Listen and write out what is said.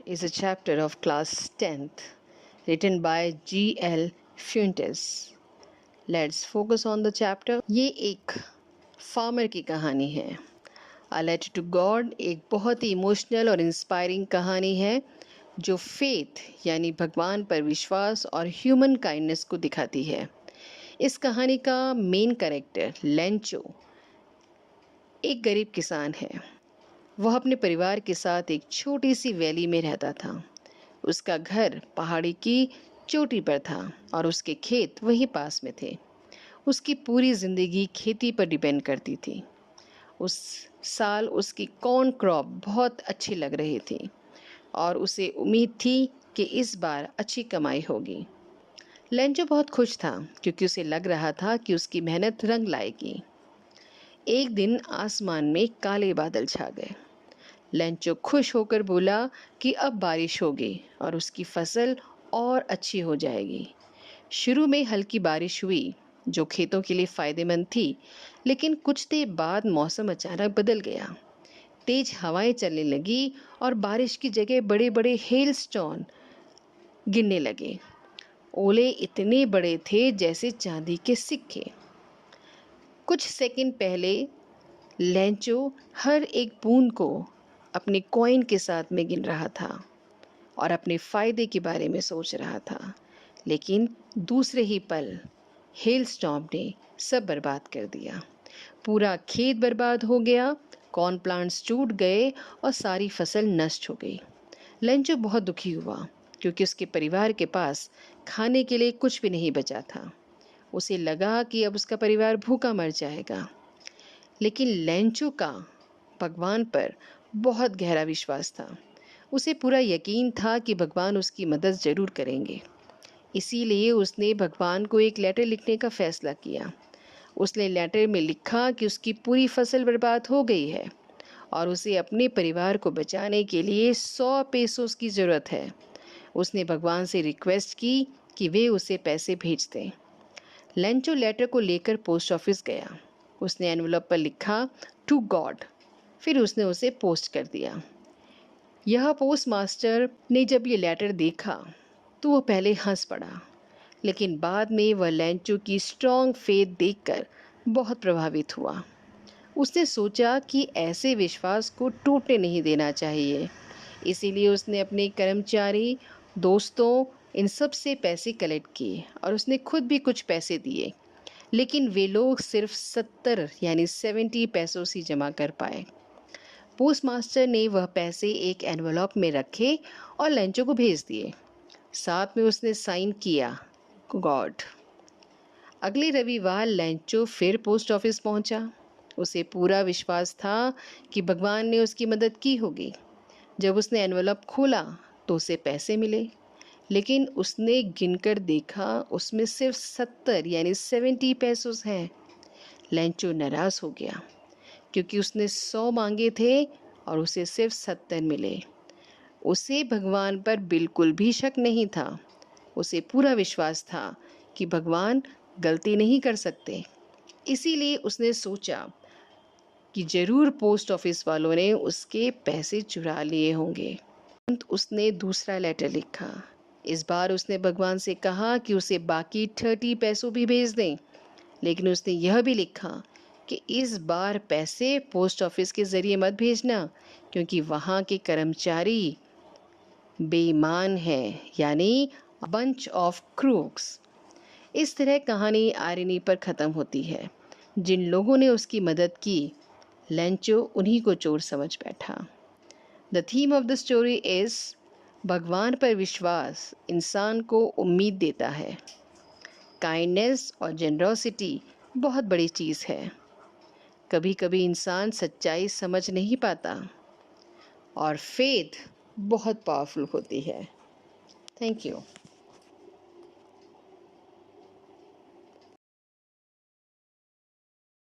is a chapter of class 10th written by G.L. Fuentes. Let's focus on the chapter. ये एक farmer की कहानी है। A Letter to God एक बहुत ही इमोशनल और इंस्पायरिंग कहानी है जो फेथ यानी भगवान पर विश्वास और ह्यूमन काइंडनेस को दिखाती है। इस कहानी का मेन कैरेक्टर लेंचो एक गरीब किसान है। वह अपने परिवार के साथ एक छोटी सी वैली में रहता था। उसका घर पहाड़ी की चोटी पर था और उसके खेत वहीं पास में थे। उसकी पूरी ज़िंदगी खेती पर डिपेंड करती थी। उस साल उसकी कॉर्न क्रॉप बहुत अच्छी लग रही थी और उसे उम्मीद थी कि इस बार अच्छी कमाई होगी। लेंचो बहुत खुश था क्योंकि उसे लग रहा था कि उसकी मेहनत रंग लाएगी। एक दिन आसमान में काले बादल छा गए। लेंचो खुश होकर बोला कि अब बारिश होगी और उसकी फसल और अच्छी हो जाएगी। शुरू में हल्की बारिश हुई जो खेतों के लिए फ़ायदेमंद थी, लेकिन कुछ देर बाद मौसम अचानक बदल गया। तेज हवाएं चलने लगी और बारिश की जगह बड़े बड़े हेलस्टोन गिरने लगे। ओले इतने बड़े थे जैसे चांदी के सिक्के। कुछ सेकंड पहले लेंचो हर एक बूंद को अपने कॉइन के साथ में गिन रहा था और अपने फ़ायदे के बारे में सोच रहा था, लेकिन दूसरे ही पल हेलस्टॉर्म ने सब बर्बाद कर दिया। पूरा खेत बर्बाद हो गया, कॉर्न प्लांट्स टूट गए और सारी फसल नष्ट हो गई। लेंचो बहुत दुखी हुआ क्योंकि उसके परिवार के पास खाने के लिए कुछ भी नहीं बचा था। उसे लगा कि अब उसका परिवार भूखा मर जाएगा। लेकिन लेंचो का भगवान पर बहुत गहरा विश्वास था। उसे पूरा यकीन था कि भगवान उसकी मदद ज़रूर करेंगे। इसीलिए उसने भगवान को एक लेटर लिखने का फ़ैसला किया। उसने लेटर में लिखा कि उसकी पूरी फसल बर्बाद हो गई है और उसे अपने परिवार को बचाने के लिए 100 पेसोस की ज़रूरत है। उसने भगवान से रिक्वेस्ट की कि वे उसे पैसे भेज दें। लेंचो लेटर को लेकर पोस्ट ऑफिस गया। उसने एनवलप पर लिखा टू गॉड, फिर उसने उसे पोस्ट कर दिया। यह पोस्ट मास्टर ने जब ये लेटर देखा तो वो पहले हंस पड़ा, लेकिन बाद में वह लेंचो की स्ट्रॉन्ग फेथ देखकर बहुत प्रभावित हुआ। उसने सोचा कि ऐसे विश्वास को टूटने नहीं देना चाहिए। इसीलिए उसने अपने कर्मचारी, दोस्तों, इन सब से पैसे कलेक्ट किए और उसने खुद भी कुछ पैसे दिए, लेकिन वे लोग सिर्फ 70 यानी 70 पैसों ही जमा कर पाए। पोस्ट मास्टर ने वह पैसे एक एनवलप में रखे और लेंचो को भेज दिए। साथ में उसने साइन किया गॉड। अगले रविवार लेंचो फिर पोस्ट ऑफिस पहुंचा। उसे पूरा विश्वास था कि भगवान ने उसकी मदद की होगी। जब उसने एनवलप खोला तो उसे पैसे मिले, लेकिन उसने गिनकर देखा उसमें सिर्फ 70 यानी 70 पैसोस हैं। लेंचो नाराज़ हो गया क्योंकि उसने 100 मांगे थे और उसे सिर्फ 70 मिले। उसे भगवान पर बिल्कुल भी शक नहीं था। उसे पूरा विश्वास था कि भगवान गलती नहीं कर सकते। इसीलिए उसने सोचा कि ज़रूर पोस्ट ऑफिस वालों ने उसके पैसे चुरा लिए होंगे। उसने दूसरा लेटर लिखा। इस बार उसने भगवान से कहा कि उसे बाकी 30 पैसों भी भेज दें, लेकिन उसने यह भी लिखा कि इस बार पैसे पोस्ट ऑफिस के ज़रिए मत भेजना क्योंकि वहाँ के कर्मचारी बेईमान हैं, यानी बंच ऑफ क्रूक्स। इस तरह कहानी आयरनी पर ख़त्म होती है। जिन लोगों ने उसकी मदद की, लेंचो उन्हीं को चोर समझ बैठा। The theme of the story is भगवान पर विश्वास इंसान को उम्मीद देता है। काइंडनेस और जेनरोसिटी बहुत बड़ी चीज़ है। कभी कभी इंसान सच्चाई समझ नहीं पाता और फेथ बहुत पावरफुल होती है। Thank you.